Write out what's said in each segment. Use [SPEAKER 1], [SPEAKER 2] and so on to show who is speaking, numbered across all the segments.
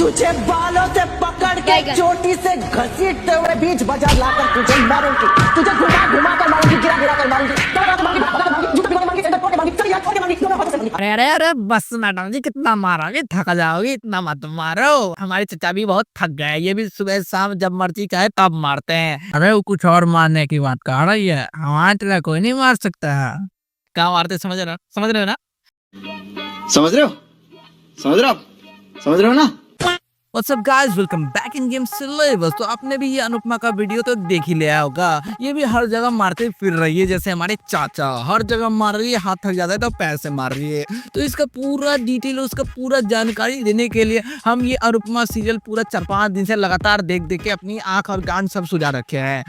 [SPEAKER 1] तुझे बालों से पकड़ के चोटी से घसीटते हुए बीच बाजार लाकर तुझे मारूंगी, तुझे घुमा घुमा कर मारूंगी, गिरा गिरा कर मारूंगी,
[SPEAKER 2] अरे अरे अरे बस मैडम जी, कितना मारोगे, थक जाओगे, इतना मत मारो। हमारे चचा भी बहुत थक गए, ये भी सुबह शाम जब मर्जी कहे तब मारते हैं। अरे वो कुछ और मारने की बात कर रही है, हमारे तरह कोई नहीं मार सकता है। क्या मारते, समझ रहे हो ना?
[SPEAKER 3] समझ रहे हो? समझ रहे हो? समझ रहे हो ना?
[SPEAKER 2] What's up guys, welcome back in game syllabus। तो आपने भी ये अनुपमा का वीडियो तो देख ही लिया होगा। ये भी हर जगह मारते फिर रही है, जैसे हमारे चाचा हर जगह मार रही है, हाथ थक जाता है तो पैर से मार रही है। तो इसका पूरा डिटेल, उसका पूरा जानकारी देने के लिए हम ये अनुपमा सीरियल पूरा 4-5 दिन से लगातार देख देख के अपनी आंख और कान सब सुझा रखे हैं।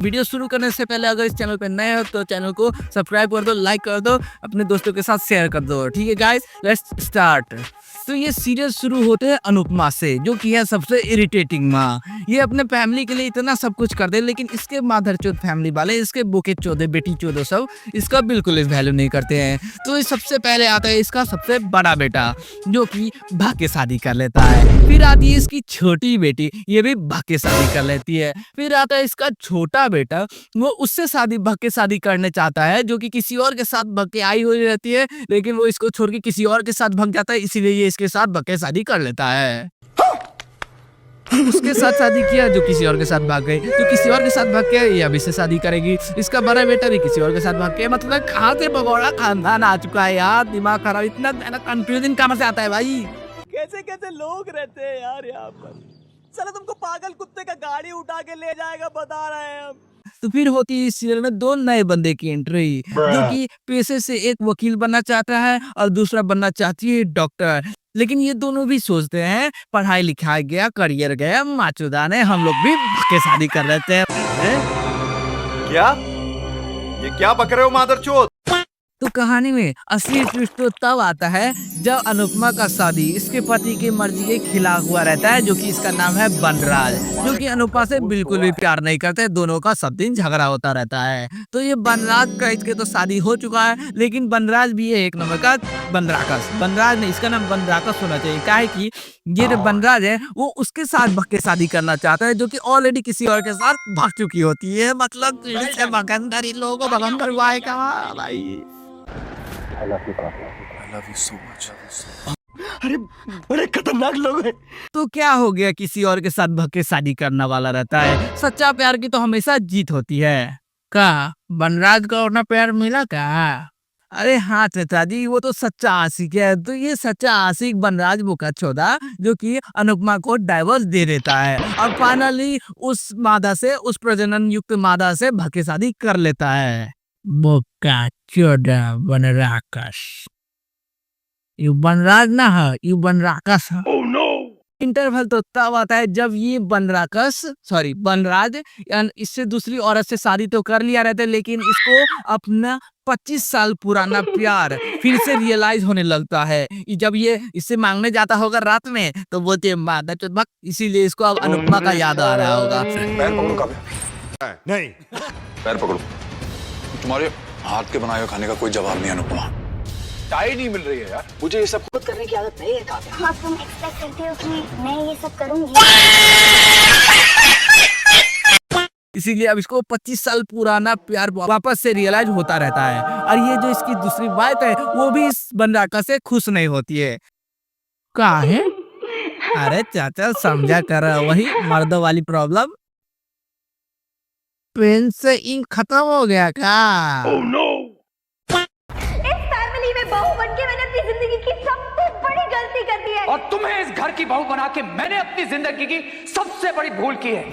[SPEAKER 2] वीडियो शुरू करने से पहले अगर इस चैनल पे नए हो तो चैनल को सब्सक्राइब कर दो, लाइक कर दो, अपने दोस्तों के साथ शेयर कर दो। ठीक है गाइस, लेट्स स्टार्ट। तो ये सीरियल शुरू होते हैं अनुपमा से, जो कि है सबसे इरिटेटिंग माँ। ये अपने फैमिली के लिए इतना सब कुछ कर दे, लेकिन इसके माधरचोद फैमिली वाले, इसके बोके चौदह बेटी चौदह सब इसका बिल्कुल इस वैल्यू नहीं करते हैं। तो इस सबसे पहले आता है इसका सबसे बड़ा बेटा, जो कि भाग के शादी कर लेता है। फिर आती है इसकी छोटी बेटी, ये भी भाग के शादी कर लेती है। फिर आता है इसका छोटा बेटा, वो उससे भाग के शादी करने चाहता है, जो कि किसी और के साथ भाग के आई हुई रहती है, लेकिन वो इसको छोड़ के किसी और के साथ भाग जाता है, इसीलिए ये इसके साथ भाग के शादी कर लेता है। उसके साथ शादी किया जो किसी और के साथ भाग गई, जो किसी और के साथ भाग के ये अभी से शादी करेगी। इसका बड़ा बेटा भी किसी और के साथ भाग के, मतलब कहाँ से भगोड़ा खानदान आ चुका है यार, दिमाग खराब। इतना कंफ्यूजन कहाँ से आता है भाई?
[SPEAKER 4] कैसे कैसे लोग रहते हैं यार यहाँ पर। चलो तुमको पागल कुत्ते का गाड़ी उठा के ले जाएगा, बता रहे हैं हम।
[SPEAKER 2] तो फिर होती है इस सीरियल में दो नए बंदे की एंट्री, जो कि पेशे से एक वकील बनना चाहता है और दूसरा बनना चाहती है डॉक्टर। लेकिन ये दोनों भी सोचते हैं पढ़ाई लिखाई गया, करियर गया, माचुदान है, हम लोग भी के शादी कर लेते हैं।
[SPEAKER 5] क्या? ये क्या बक रहे हो मादरचोद?
[SPEAKER 2] तो कहानी में असली ट्विस्ट तो तब आता है जब अनुपमा का शादी इसके पति की मर्जी के खिलाफ हुआ रहता है, जो कि इसका नाम है बनराज, जो कि अनुपमा से बिल्कुल भी प्यार नहीं करते। दोनों का सब दिन झगड़ा होता रहता है। तो ये बनराज का इसके तो शादी हो चुका है, लेकिन बनराज भी है एक नंबर का बनराकस। बनराज नहीं, इसका नाम बनराकस होना चाहिए, काहे कि ये जो बनराज है वो उसके साथ भाग के शादी करना चाहता है, जो कि ऑलरेडी किसी और के साथ भाग चुकी होती है। मतलब भगंदर इन लोगों को भगंदर हुआ है क्या भाई?
[SPEAKER 5] I love you so much.
[SPEAKER 4] अरे बड़े खतरनाक लोग हैं।
[SPEAKER 2] तो क्या हो गया, किसी और के साथ भाग के शादी करने वाला रहता है। सच्चा प्यार की तो हमेशा जीत होती है। क्या बनराज को अपना प्यार मिला क्या? अरे हाँ चाचा जी, वो तो सच्चा आशिक है। तो ये सच्चा आशिक बनराज बोकाचोदा, जो कि अनुपमा को डाइवोर्स दे देता है और फाइनली उस मादा से, उस प्रजनन युक्त मादा से भाग के शादी कर लेता है। बोकाचोदा बनराकस, यू बनराज ना है, यू बनराकस है।
[SPEAKER 5] Oh no!
[SPEAKER 2] इंटरवल तो तब आता है जब ये बनराज इससे दूसरी औरत से शादी तो कर लिया रहता है, लेकिन इसको अपना 25 साल पुराना प्यार फिर से रियलाइज होने लगता है। जब ये इससे मांगने जाता होगा रात में, तो बोलते मादा चोद भक, इसीलिए इसको अब अनुपमा का याद आ रहा होगा।
[SPEAKER 5] पैर पकड़ो काबे। नहीं, पैर पकड़ो। तुम्हारे हाथ के बनाए हुए खाने का कोई जवाब नहीं अनुपमा। चाय नहीं मिल रही है यार, मुझे ये सब खुद करने की आदत नहीं है।
[SPEAKER 6] हाँ, तुम एक्सपेक्ट करते हो कि मैं ये सब करूंगी?
[SPEAKER 2] इसीलिए अब इसको 25 साल पुराना प्यार वापस से रियलाइज होता रहता है। और ये जो इसकी दूसरी बात है, वो भी इस बनराकस से खुश नहीं होती है। क्या है? अरे चाचा समझा कर, वही मर्दों वाली प्रॉब्लम। पेन से इंक खत्म हो गया क्या?
[SPEAKER 5] Oh no!
[SPEAKER 6] इस फैमिली में बहू बनके मैंने अपनी जिंदगी की सबसे बड़ी गलती कर दी है।
[SPEAKER 7] और तुम्हें इस घर की बहू बना के मैंने अपनी जिंदगी की सबसे बड़ी भूल की है।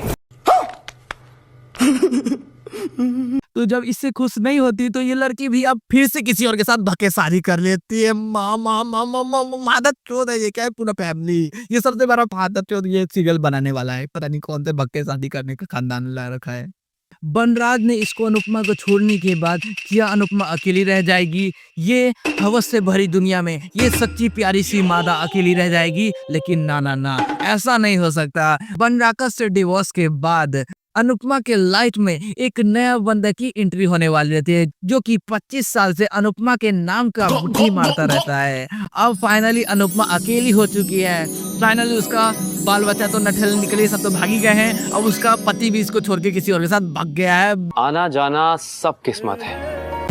[SPEAKER 2] तो जब इससे खुश नहीं होती, तो ये लड़की भी अब फिर से किसी और के साथ धक्के शादी कर लेती है। मादर चोद है ये, क्या है पूरा फैमिली। ये सबसे बड़ा मादर चोद ये सीरियल बनाने वाला है। पता नहीं कौन से धक्के शादी करने का खानदान ला रखा है। बनराज ने इसको अनुपमा को छोड़ने के बाद क्या अनुपमा अकेली रह जाएगी? ये हवस से भरी दुनिया में ये सच्ची प्यारी सी मादा अकेली रह जाएगी? लेकिन ना ना ना, ऐसा नहीं हो सकता। बनराकस से डिवोर्स के बाद अनुपमा के लाइफ में एक नया बंदा की एंट्री होने वाली रहती है, जो कि 25 साल से अनुपमा के नाम का मुट्ठी मारता रहता है। अब फाइनली अनुपमा अकेली हो चुकी है। फाइनली उसका बाल बच्चा तो नठल निकले, सब तो भागी गए हैं। अब उसका पति भी इसको छोड़ के किसी और के साथ भाग गया है।
[SPEAKER 8] आना जाना सब किस्मत है।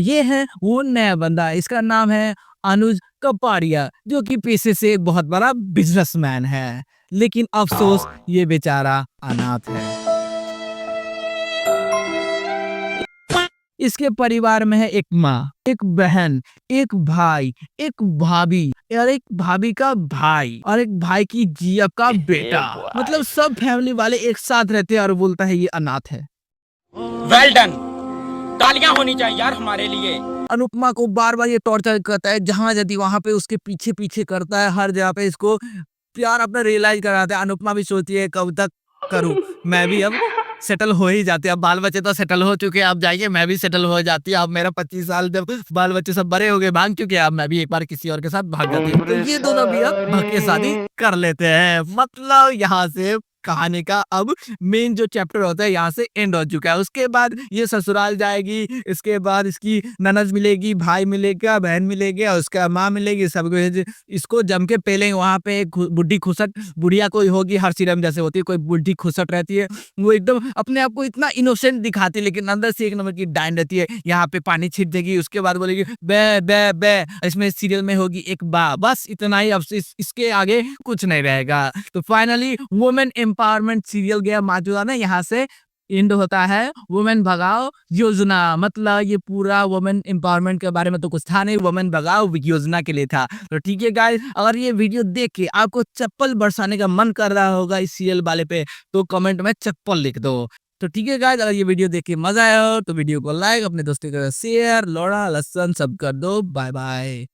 [SPEAKER 2] ये है वो नया बंदा, इसका नाम है अनुज कपाड़िया, जो कि पेशे से एक बहुत बड़ा बिजनेसमैन है, लेकिन अफसोस ये बेचारा अनाथ है। इसके परिवार में है एक माँ, एक बहन, एक भाई, एक भाभी और एक भाभी का भाई और एक भाई की जिया का बेटा। मतलब सब फैमिली वाले एक साथ रहते हैं और बोलता है ये अनाथ है।
[SPEAKER 9] वेल डन, तालियां होनी चाहिए यार हमारे लिए।
[SPEAKER 2] अनुपमा को बार बार ये टॉर्चर करता है, जहां यदि वहां पे उसके पीछे पीछे करता है, हर जगह पे इसको प्यार अपना रियलाइज कराता है। अनुपमा भी सोचती है कब तक करूं, मैं भी अब सेटल हो ही जाती है। अब बाल बच्चे तो सेटल हो चुके हैं, अब जाइए मैं भी सेटल हो जाती है। अब मेरा 25 साल जब बाल बच्चे सब बड़े हो गए, भाग चुके हैं, अब मैं भी एक बार किसी और के साथ भाग जाती हूँ। तो ये दोनों भी अब भाग के शादी कर लेते हैं। मतलब यहाँ से कहानी का अब मेन जो चैप्टर होता है यहाँ से एंड हो चुका है। उसके बाद ये ससुराल जाएगी, इसके बाद इसकी ननद मिलेगी, भाई मिलेगा, बहन मिलेगी और उसका माँ मिलेगी। सब इसको जम के पहले वहाँ पे एक बुढ़ी खुसट बुढ़िया कोई होगी, हर सीरम जैसे होती है, कोई बुढ़ी खुसट रहती है। वो एकदम अपने आप को इतना इनोसेंट दिखाती है, लेकिन अंदर से एक नंबर की डाइन रहती है। यहाँ पे पानी छिट देगी, उसके बाद बोलेगी बे बे बे। इसमें सीरियल में होगी एक बा, बस इतना ही। अब इसके आगे कुछ नहीं रहेगा। तो फाइनली वुमेन एम्पावरमेंट सीरियल गया माजूदा ना, यहाँ से एंड होता है वुमेन भगाओ योजना। मतलब ये पूरा वुमेन एम्पावरमेंट के बारे में तो कुछ था नहीं, वुमेन भगाओ योजना के लिए था। तो ठीक है गाइस, अगर ये वीडियो देख के आपको चप्पल बरसाने का मन कर रहा होगा इस सीरियल वाले पे, तो कमेंट में चप्पल लिख दो। तो ठीक है गाइस, अगर ये वीडियो देख के मजा आया हो तो वीडियो को लाइक, अपने दोस्तों के साथ शेयर, लोड़ा लहसन सब कर दो। Bye bye.